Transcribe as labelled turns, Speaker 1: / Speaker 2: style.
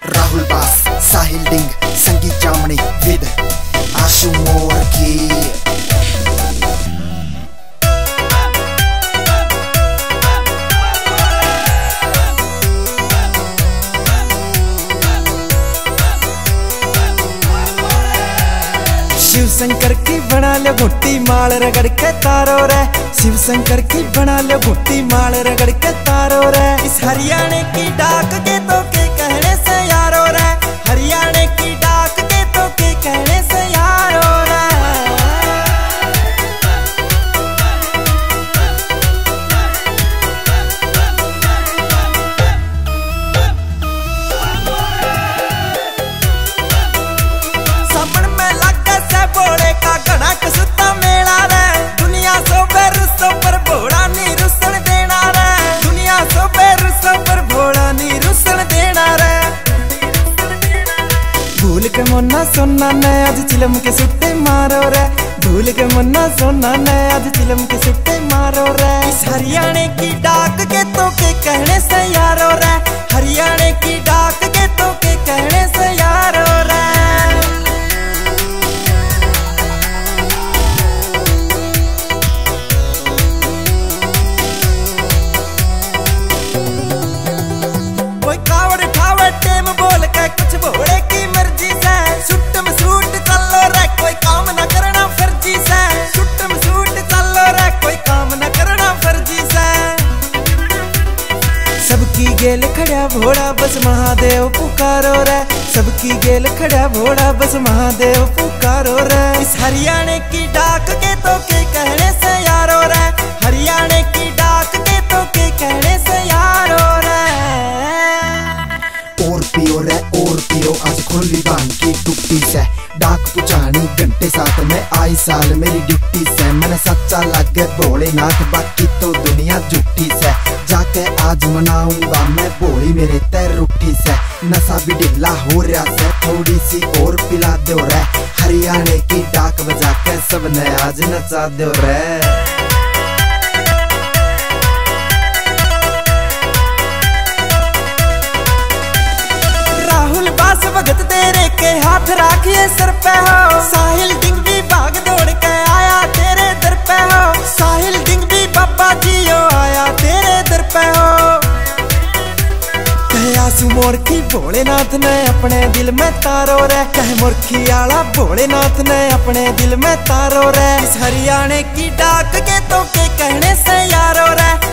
Speaker 1: राहुल बास, साहिल डिंग, संगीत जामनी विद आशु मोर की। शिव शंकर की बना लो घुट्टी माल रगड़ के तारो रे। शिव शंकर की बना लो घुट्टी माल रगड़ के तारो रे। इस हरियाणे की डाक के तो के कहने से यारो रे। हरियाणे की डाक के तो के कहने से यारो रे। सामन में लगे से बोले का घना कसुता मेला रे। दुनिया सो बेरुसो पर भोला नी रुसन देना रे। दुनिया सो बेरुसो पर भोला नी रुसन देना रे। भूल के मुन्ना सोना ने आज चिलम के सुट्टे मारो रे। भूल के मुन्ना सोना ने आज चिलम के सुट्टे मारो रे। इस हरियाणे की डाक के तो के कहने से यारो रे। हरियाणे की डाक के तो के कहने से यारो रे। कोई कावड़ ठावे टेम बोल के कुछ भोले की मर्जी से। सुट में सूट चलो रे कोई काम न करना फर्जी से। सुट में सूट चलो रे कोई काम न करना फर्जी से। सबकी गेल खड़ा भोला बस महादेव पुकारो रे। सबकी गेल खड़ा भोला बस महादेव पुकारो रे। इस हरियाणे की डाक के तो के कहने से यारो रे। हरियाणे की डाक के तो के कहने से यारो रे। और पियो आज खोली बांध की टुट्टी से। डाक पुचानी घंटे साथ में आई साल मेरी ड्यूटी से। मैंने सच्चा लगे भोलेनाथ बाकी तो दुनिया झूठी से। जाके आज मनाऊंगा मैं भोली मेरे तय रुट्ठी से। नशा भी ढिला हो रहा से थोड़ी सी और पिला दो रे। हरियाणे की डाक बजा के सबने आज नचा दो रे। राहुल बास भगत तेरे के हाथ राखिए सर पे हो। साहिल डिंग भी भाग दौड़ के आया तेरे दर पे हो। साहिल डिंग भी बाबा जियो आया तेरे दर पे हो। कह आंसू मोर की भोलेनाथ ने अपने दिल में तारो रे। कह मुर्खी आला भोलेनाथ ने अपने दिल में तारो रे। इस हरियाणे की डाक के तो के कहने से यारो रे।